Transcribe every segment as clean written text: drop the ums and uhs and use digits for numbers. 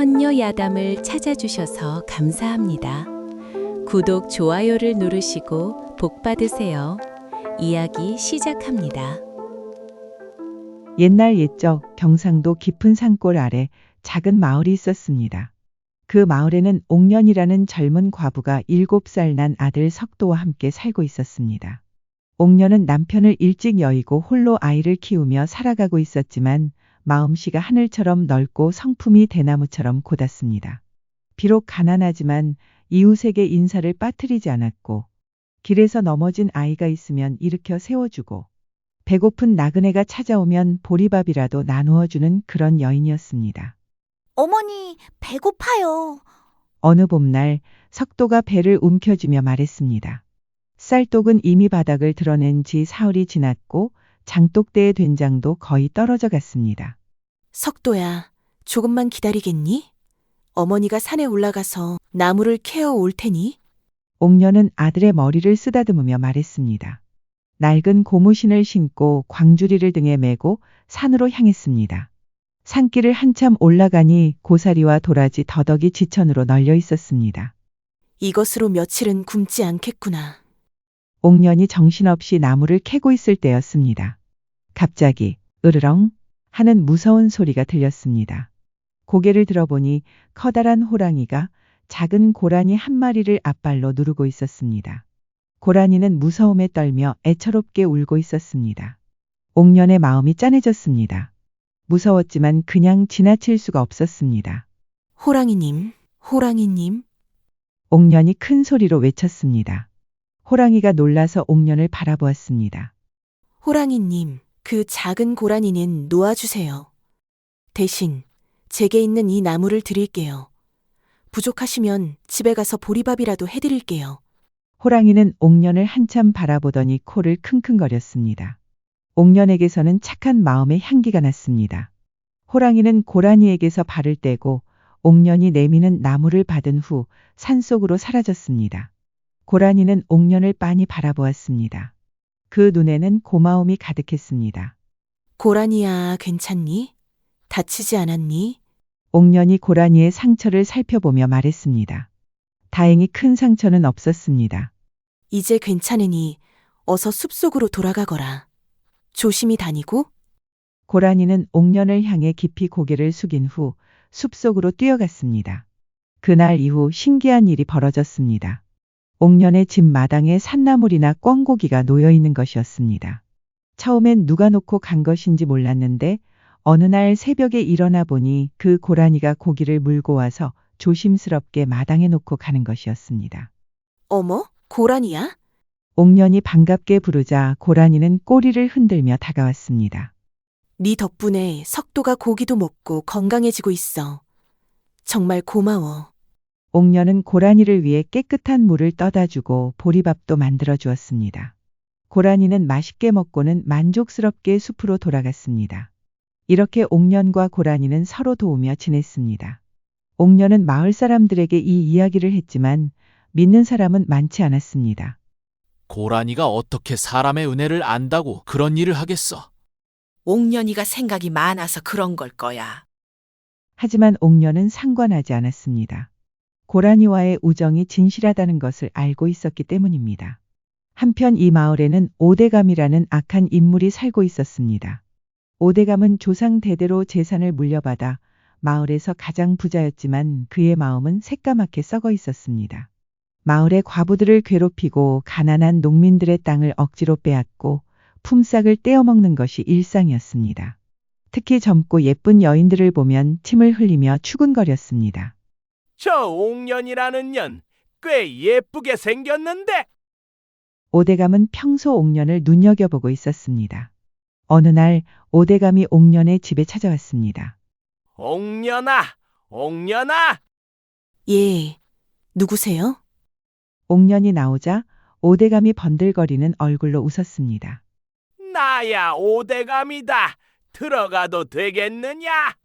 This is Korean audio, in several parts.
선녀 야담을 찾아주셔서 감사합니다. 구독, 좋아요를 누르시고 복 받으세요. 이야기 시작합니다. 옛날 옛적 경상도 깊은 산골 아래 작은 마을이 있었습니다. 그 마을에는 옥년이라는 젊은 과부가 7살 난 아들 석도와 함께 살고 있었습니다. 옥년은 남편을 일찍 여의고 홀로 아이를 키우며 살아가고 있었지만 마음씨가 하늘처럼 넓고 성품이 대나무처럼 고닫습니다. 비록 가난하지만 이웃에게 인사를 빠뜨리지 않았고 길에서 넘어진 아이가 있으면 일으켜 세워주고 배고픈 나그네가 찾아오면 보리밥이라도 나누어주는 그런 여인이었습니다. 어머니, 배고파요. 어느 봄날 석도가 배를 움켜쥐며 말했습니다. 쌀독은 이미 바닥을 드러낸 지 사흘이 지났고 장독대의 된장도 거의 떨어져 갔습니다. 석도야, 조금만 기다리겠니? 어머니가 산에 올라가서 나무를 캐어 올 테니. 옥년은 아들의 머리를 쓰다듬으며 말했습니다. 낡은 고무신을 신고 광주리를 등에 메고 산으로 향했습니다. 산길을 한참 올라가니 고사리와 도라지 더덕이 지천으로 널려 있었습니다. 이것으로 며칠은 굶지 않겠구나. 옥년이 정신없이 나무를 캐고 있을 때였습니다. 갑자기 으르렁 하는 무서운 소리가 들렸습니다. 고개를 들어보니 커다란 호랑이가 작은 고라니 한 마리를 앞발로 누르고 있었습니다. 고라니는 무서움에 떨며 애처롭게 울고 있었습니다. 옥년의 마음이 짠해졌습니다. 무서웠지만 그냥 지나칠 수가 없었습니다. 호랑이님, 호랑이님. 옥년이 큰 소리로 외쳤습니다. 호랑이가 놀라서 옥년을 바라보았습니다. 호랑이님, 그 작은 고라니는 놓아주세요. 대신 제게 있는 이 나무를 드릴게요. 부족하시면 집에 가서 보리밥이라도 해드릴게요. 호랑이는 옥년을 한참 바라보더니 코를 킁킁거렸습니다. 옥년에게서는 착한 마음의 향기가 났습니다. 호랑이는 고라니에게서 발을 떼고 옥년이 내미는 나무를 받은 후 산속으로 사라졌습니다. 고라니는 옥년을 빤히 바라보았습니다. 그 눈에는 고마움이 가득했습니다. 고라니야, 괜찮니? 다치지 않았니? 옥년이 고라니의 상처를 살펴보며 말했습니다. 다행히 큰 상처는 없었습니다. 이제 괜찮으니 어서 숲속으로 돌아가거라. 조심히 다니고. 고라니는 옥년을 향해 깊이 고개를 숙인 후 숲속으로 뛰어갔습니다. 그날 이후 신기한 일이 벌어졌습니다. 옥년의 집 마당에 산나물이나 꿩고기가 놓여 있는 것이었습니다. 처음엔 누가 놓고 간 것인지 몰랐는데 어느 날 새벽에 일어나 보니 그 고라니가 고기를 물고 와서 조심스럽게 마당에 놓고 가는 것이었습니다. 어머, 고라니야? 옥년이 반갑게 부르자 고라니는 꼬리를 흔들며 다가왔습니다. 네 덕분에 석도가 고기도 먹고 건강해지고 있어. 정말 고마워. 옥년은 고라니를 위해 깨끗한 물을 떠다 주고 보리밥도 만들어 주었습니다. 고라니는 맛있게 먹고는 만족스럽게 숲으로 돌아갔습니다. 이렇게 옥년과 고라니는 서로 도우며 지냈습니다. 옥년은 마을 사람들에게 이 이야기를 했지만 믿는 사람은 많지 않았습니다. 고라니가 어떻게 사람의 은혜를 안다고 그런 일을 하겠어? 옥년이가 생각이 많아서 그런 걸 거야. 하지만 옥년은 상관하지 않았습니다. 고라니와의 우정이 진실하다는 것을 알고 있었기 때문입니다. 한편 이 마을에는 오대감이라는 악한 인물이 살고 있었습니다. 오대감은 조상 대대로 재산을 물려받아 마을에서 가장 부자였지만 그의 마음은 새까맣게 썩어 있었습니다. 마을의 과부들을 괴롭히고 가난한 농민들의 땅을 억지로 빼앗고 품삯을 떼어먹는 것이 일상이었습니다. 특히 젊고 예쁜 여인들을 보면 침을 흘리며 추근거렸습니다. 저 옥년이라는 년 꽤 예쁘게 생겼는데. 오대감은 평소 옥년을 눈여겨보고 있었습니다. 어느 날 오대감이 옥년의 집에 찾아왔습니다. 옥년아, 옥년아. 예, 누구세요? 옥년이 나오자 오대감이 번들거리는 얼굴로 웃었습니다. 나야 오대감이다. 들어가도 되겠느냐?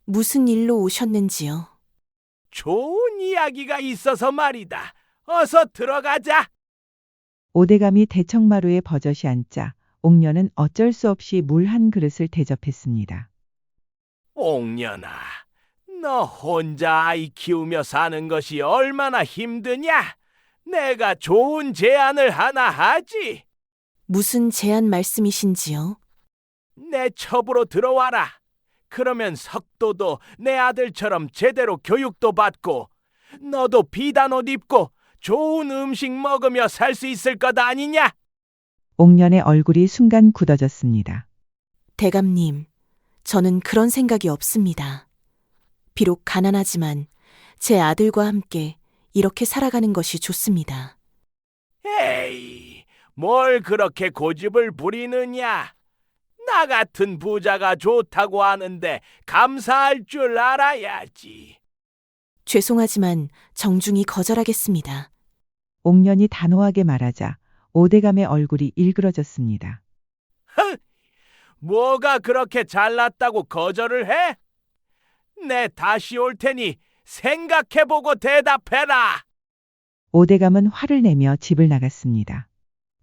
무슨 일로 오셨는지요? 좋은 이야기가 있어서 말이다. 어서 들어가자. 오대감이 대청마루에 버젓이 앉자 옥년은 어쩔 수 없이 물 한 그릇을 대접했습니다. 옥년아, 너 혼자 아이 키우며 사는 것이 얼마나 힘드냐? 내가 좋은 제안을 하나 하지. 무슨 제안 말씀이신지요? 내 첩으로 들어와라. 그러면 석도도 내 아들처럼 제대로 교육도 받고 너도 비단 옷 입고 좋은 음식 먹으며 살 수 있을 것 아니냐? 옥년의 얼굴이 순간 굳어졌습니다. 대감님, 저는 그런 생각이 없습니다. 비록 가난하지만 제 아들과 함께 이렇게 살아가는 것이 좋습니다. 에이, 뭘 그렇게 고집을 부리느냐? 나 같은 부자가 좋다고 하는데 감사할 줄 알아야지. 죄송하지만 정중히 거절하겠습니다. 옥년이 단호하게 말하자 오대감의 얼굴이 일그러졌습니다. 뭐가 그렇게 잘났다고 거절을 해? 내 다시 올 테니 생각해보고 대답해라. 오대감은 화를 내며 집을 나갔습니다.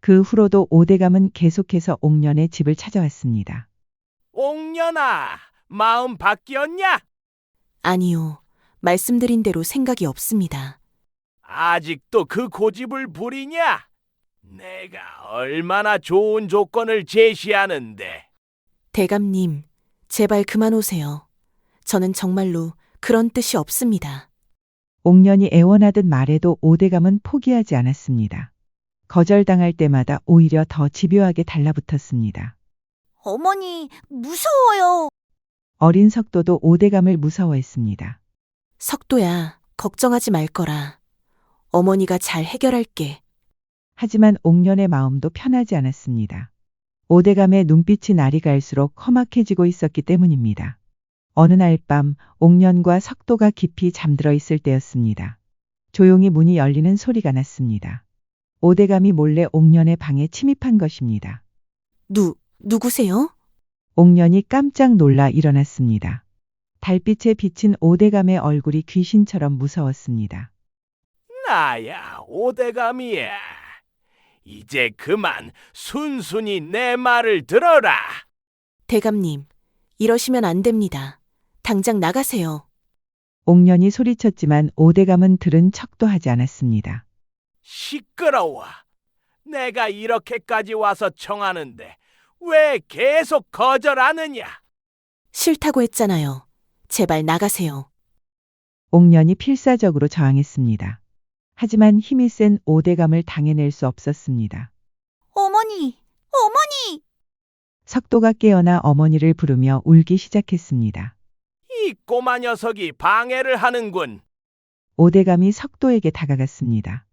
그 후로도 오대감은 계속해서 옥년의 집을 찾아왔습니다. 옥년아, 마음 바뀌었냐? 아니요, 말씀드린 대로 생각이 없습니다. 아직도 그 고집을 부리냐? 내가 얼마나 좋은 조건을 제시하는데. 대감님, 제발 그만 오세요. 저는 정말로 그런 뜻이 없습니다. 옥년이 애원하듯 말해도 오대감은 포기하지 않았습니다. 거절당할 때마다 오히려 더 집요하게 달라붙었습니다. 어머니, 무서워요. 어린 석도도 오대감을 무서워했습니다. 석도야, 걱정하지 말 거라. 어머니가 잘 해결할게. 하지만 옥년의 마음도 편하지 않았습니다. 오대감의 눈빛이 날이 갈수록 험악해지고 있었기 때문입니다. 어느 날 밤 옥년과 석도가 깊이 잠들어 있을 때였습니다. 조용히 문이 열리는 소리가 났습니다. 오대감이 몰래 옥년의 방에 침입한 것입니다. 누구세요? 옥년이 깜짝 놀라 일어났습니다. 달빛에 비친 오대감의 얼굴이 귀신처럼 무서웠습니다. 나야, 오대감이야. 이제 그만 순순히 내 말을 들어라. 대감님, 이러시면 안 됩니다. 당장 나가세요. 옥년이 소리쳤지만 오대감은 들은 척도 하지 않았습니다. 시끄러워. 내가 이렇게까지 와서 청하는데 왜 계속 거절하느냐? 싫다고 했잖아요. 제발 나가세요. 옥년이 필사적으로 저항했습니다. 하지만 힘이 센 오대감을 당해낼 수 없었습니다. 어머니, 어머니! 석도가 깨어나 어머니를 부르며 울기 시작했습니다. 이 꼬마 녀석이 방해를 하는군. 오대감이 석도에게 다가갔습니다.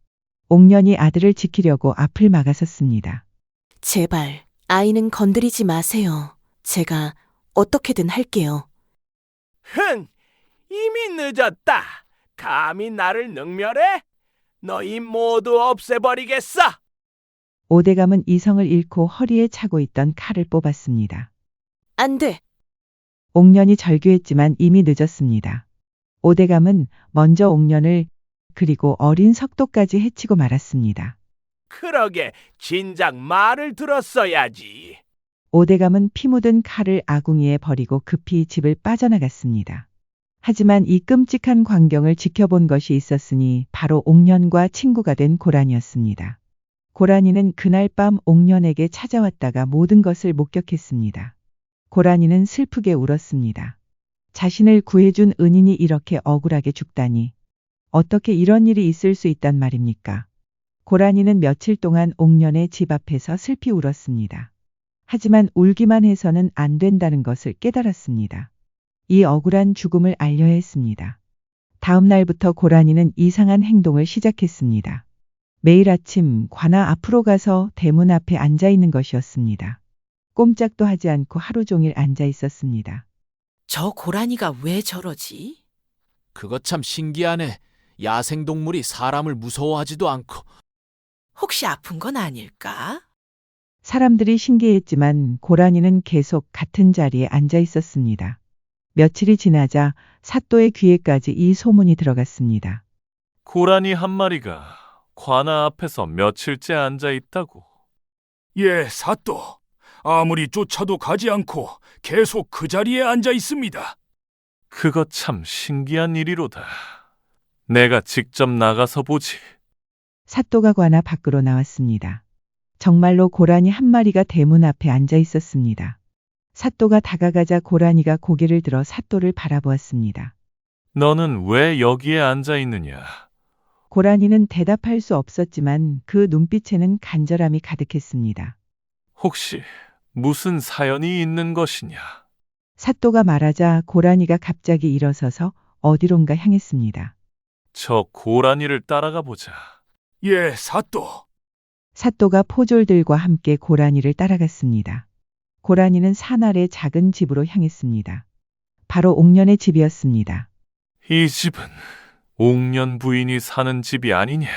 옥년이 아들을 지키려고 앞을 막아섰습니다. 제발, 아이는 건드리지 마세요. 제가 어떻게든 할게요. 흥! 이미 늦었다. 감히 나를 능멸해? 너희 모두 없애버리겠어. 오대감은 이성을 잃고 허리에 차고 있던 칼을 뽑았습니다. 안 돼! 옥년이 절규했지만 이미 늦었습니다. 오대감은 먼저 옥년을 그리고 어린 석도까지 해치고 말았습니다. 그러게 진작 말을 들었어야지. 오대감은 피 묻은 칼을 아궁이에 버리고 급히 집을 빠져나갔습니다. 하지만 이 끔찍한 광경을 지켜본 것이 있었으니 바로 옥년과 친구가 된 고란이었습니다. 고란이는 그날 밤 옥년에게 찾아왔다가 모든 것을 목격했습니다. 고란이는 슬프게 울었습니다. 자신을 구해준 은인이 이렇게 억울하게 죽다니. 어떻게 이런 일이 있을 수 있단 말입니까? 고란이는 며칠 동안 옥년의 집 앞에서 슬피 울었습니다. 하지만 울기만 해서는 안 된다는 것을 깨달았습니다. 이 억울한 죽음을 알려야 했습니다. 다음 날부터 고란이는 이상한 행동을 시작했습니다. 매일 아침 관아 앞으로 가서 대문 앞에 앉아 있는 것이었습니다. 꼼짝도 하지 않고 하루 종일 앉아 있었습니다. 저 고라니가 왜 저러지? 그거 참 신기하네. 야생동물이 사람을 무서워하지도 않고. 혹시 아픈 건 아닐까? 사람들이 신기했지만 고란이는 계속 같은 자리에 앉아 있었습니다. 며칠이 지나자 사또의 귀에까지 이 소문이 들어갔습니다. 고라니 한 마리가 관아 앞에서 며칠째 앉아 있다고. 예, 사또. 아무리 쫓아도 가지 않고 계속 그 자리에 앉아 있습니다. 그거 참 신기한 일이로다. 내가 직접 나가서 보지. 사또가 관아 밖으로 나왔습니다. 정말로 고라니 한 마리가 대문 앞에 앉아 있었습니다. 사또가 다가가자 고라니가 고개를 들어 사또를 바라보았습니다. 너는 왜 여기에 앉아 있느냐? 고라니는 대답할 수 없었지만 그 눈빛에는 간절함이 가득했습니다. 혹시 무슨 사연이 있는 것이냐? 사또가 말하자 고라니가 갑자기 일어서서 어디론가 향했습니다. 저 고라니를 따라가 보자. 예, 사또. 사또가 포졸들과 함께 고라니를 따라갔습니다. 고라니는 산 아래 작은 집으로 향했습니다. 바로 옥년의 집이었습니다. 이 집은 옥년 부인이 사는 집이 아니냐?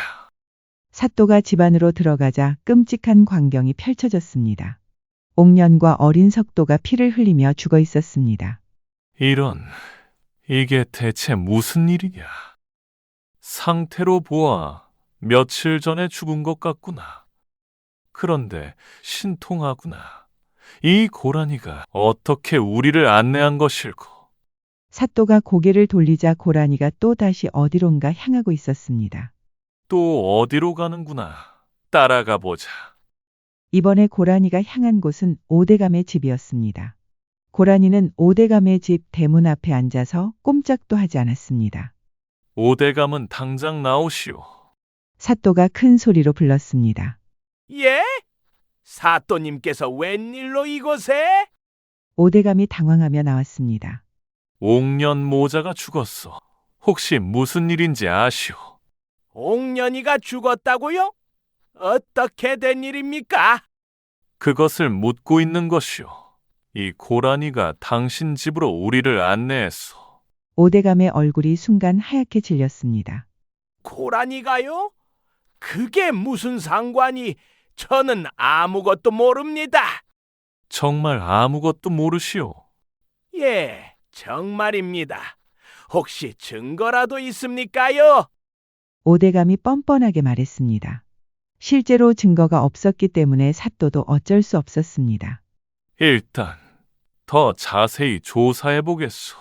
사또가 집 안으로 들어가자 끔찍한 광경이 펼쳐졌습니다. 옥년과 어린 석도가 피를 흘리며 죽어 있었습니다. 이게 대체 무슨 일이냐? 상태로 보아 며칠 전에 죽은 것 같구나. 그런데 신통하구나. 이 고라니가 어떻게 우리를 안내한 것일고? 사또가 고개를 돌리자 고라니가 또 다시 어디론가 향하고 있었습니다. 또 어디로 가는구나. 따라가 보자. 이번에 고라니가 향한 곳은 오대감의 집이었습니다. 고라니는 오대감의 집 대문 앞에 앉아서 꼼짝도 하지 않았습니다. 오대감은 당장 나오시오. 사또가 큰 소리로 불렀습니다. 예? 사또님께서 웬일로 이곳에? 오대감이 당황하며 나왔습니다. 옥년 모자가 죽었어. 혹시 무슨 일인지 아시오? 옥년이가 죽었다고요? 어떻게 된 일입니까? 그것을 묻고 있는 것이오. 이 고라니가 당신 집으로 우리를 안내했소. 오대감의 얼굴이 순간 하얗게 질렸습니다. 고라니가요? 그게 무슨 상관이? 저는 아무것도 모릅니다. 정말 아무것도 모르시오. 예, 정말입니다. 혹시 증거라도 있습니까요? 오대감이 뻔뻔하게 말했습니다. 실제로 증거가 없었기 때문에 사또도 어쩔 수 없었습니다. 일단 더 자세히 조사해 보겠소.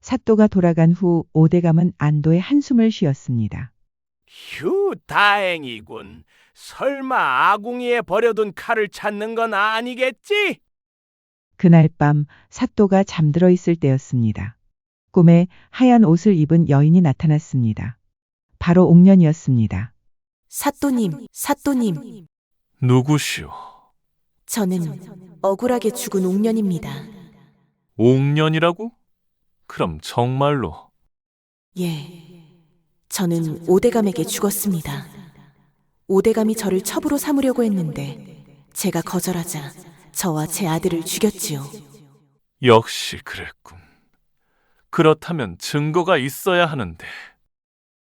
사또가 돌아간 후 오대감은 안도의 한숨을 쉬었습니다. 휴, 다행이군. 설마 아궁이에 버려둔 칼을 찾는 건 아니겠지? 그날 밤 사또가 잠들어 있을 때였습니다. 꿈에 하얀 옷을 입은 여인이 나타났습니다. 바로 옥년이었습니다. 사또님, 누구시오? 저는 억울하게 죽은 옥년입니다. 옥년이라고? 그럼 정말로 예, 저는 오대감에게 죽었습니다. 오대감이 저를 첩으로 삼으려고 했는데 제가 거절하자 저와 제 아들을 죽였지요. 역시 그랬군. 그렇다면 증거가 있어야 하는데.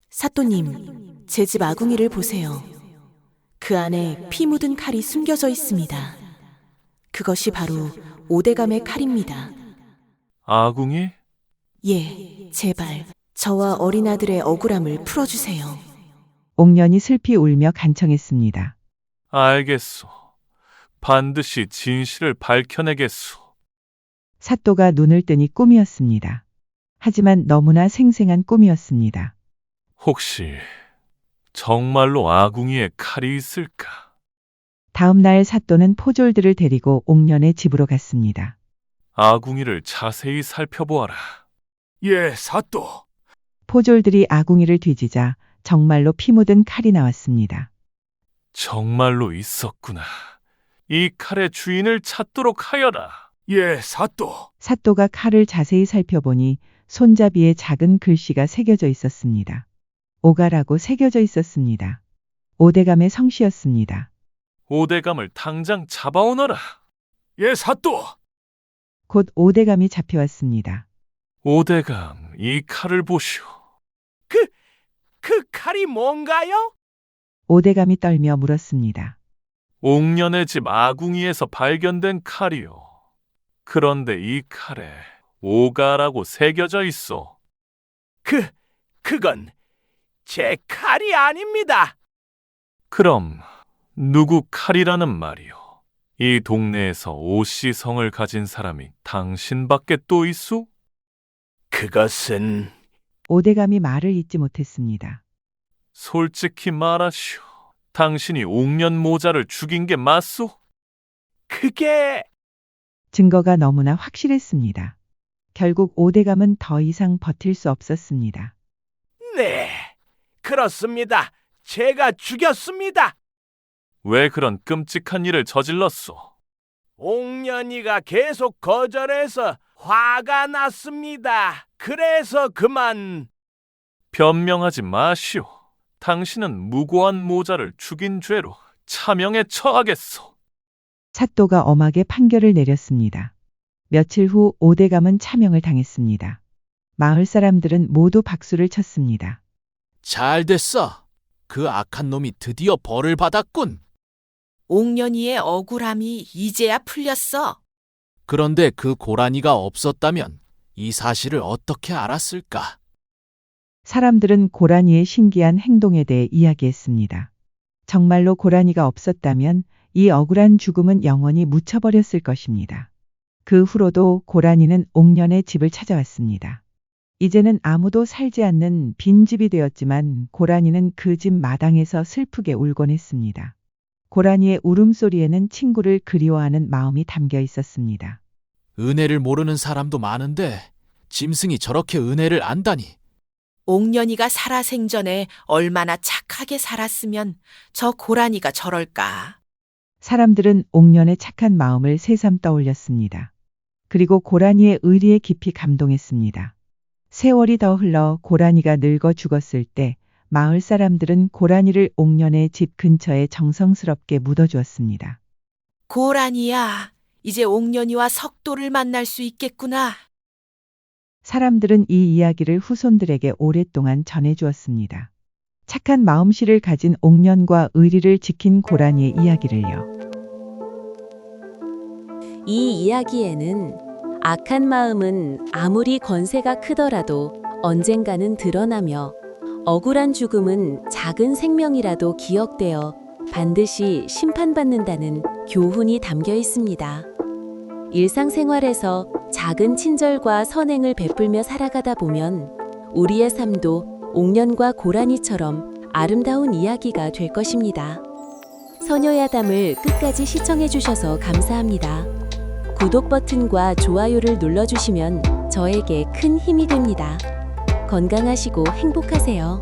사또님, 제 집 아궁이를 보세요. 그 안에 피 묻은 칼이 숨겨져 있습니다. 그것이 바로 오대감의 칼입니다. 아궁이? 예, 제발 저와 어린 아들의 억울함을 풀어주세요. 옥년이 슬피 울며 간청했습니다. 알겠소. 반드시 진실을 밝혀내겠소. 사또가 눈을 뜨니 꿈이었습니다. 하지만 너무나 생생한 꿈이었습니다. 혹시 정말로 아궁이에 칼이 있을까? 다음 날 사또는 포졸들을 데리고 옥년의 집으로 갔습니다. 아궁이를 자세히 살펴보아라. 예, 사또. 포졸들이 아궁이를 뒤지자 정말로 피 묻은 칼이 나왔습니다. 정말로 있었구나. 이 칼의 주인을 찾도록 하여라. 예, 사또. 사또가 칼을 자세히 살펴보니 손잡이에 작은 글씨가 새겨져 있었습니다. 오가라고 새겨져 있었습니다. 오대감의 성씨였습니다. 오대감을 당장 잡아오너라. 예, 사또. 곧 오대감이 잡혀왔습니다. 오대감, 이 칼을 보시오. 그 칼이 뭔가요? 오대감이 떨며 물었습니다. 옥년의 집 아궁이에서 발견된 칼이요. 그런데 이 칼에 오가라고 새겨져 있어. 그건 제 칼이 아닙니다. 그럼 누구 칼이라는 말이요? 이 동네에서 오씨 성을 가진 사람이 당신밖에 또 있소? 그것은 오대감이 말을 잇지 못했습니다. 솔직히 말하시오. 당신이 옥년 모자를 죽인 게 맞소? 그게 증거가 너무나 확실했습니다. 결국 오대감은 더 이상 버틸 수 없었습니다. 네, 그렇습니다. 제가 죽였습니다. 왜 그런 끔찍한 일을 저질렀소? 옥년이가 계속 거절해서 화가 났습니다. 그래서 그만. 변명하지 마시오. 당신은 무고한 모자를 죽인 죄로 차명에 처하겠소. 사또가 엄하게 판결을 내렸습니다. 며칠 후 오대감은 차명을 당했습니다. 마을 사람들은 모두 박수를 쳤습니다. 잘 됐어. 그 악한 놈이 드디어 벌을 받았군. 옥년이의 억울함이 이제야 풀렸어. 그런데 그 고라니가 없었다면 이 사실을 어떻게 알았을까? 사람들은 고라니의 신기한 행동에 대해 이야기했습니다. 정말로 고라니가 없었다면 이 억울한 죽음은 영원히 묻혀버렸을 것입니다. 그 후로도 고라니는 옥년의 집을 찾아왔습니다. 이제는 아무도 살지 않는 빈집이 되었지만 고라니는 그 집 마당에서 슬프게 울곤 했습니다. 고라니의 울음소리에는 친구를 그리워하는 마음이 담겨 있었습니다. 은혜를 모르는 사람도 많은데 짐승이 저렇게 은혜를 안다니. 옥년이가 살아생전에 얼마나 착하게 살았으면 저 고라니가 저럴까. 사람들은 옥년의 착한 마음을 새삼 떠올렸습니다. 그리고 고라니의 의리에 깊이 감동했습니다. 세월이 더 흘러 고라니가 늙어 죽었을 때 마을 사람들은 고라니를 옥년의 집 근처에 정성스럽게 묻어주었습니다. 고라니야, 이제 옥년이와 석도를 만날 수 있겠구나. 사람들은 이 이야기를 후손들에게 오랫동안 전해주었습니다. 착한 마음씨를 가진 옥년과 의리를 지킨 고라니의 이야기를요. 이 이야기에는 악한 마음은 아무리 권세가 크더라도 언젠가는 드러나며 억울한 죽음은 작은 생명이라도 기억되어 반드시 심판받는다는 교훈이 담겨 있습니다. 일상생활에서 작은 친절과 선행을 베풀며 살아가다 보면 우리의 삶도 옥년과 고라니처럼 아름다운 이야기가 될 것입니다. 소녀야담을 끝까지 시청해 주셔서 감사합니다. 구독 버튼과 좋아요를 눌러주시면 저에게 큰 힘이 됩니다. 건강하시고 행복하세요.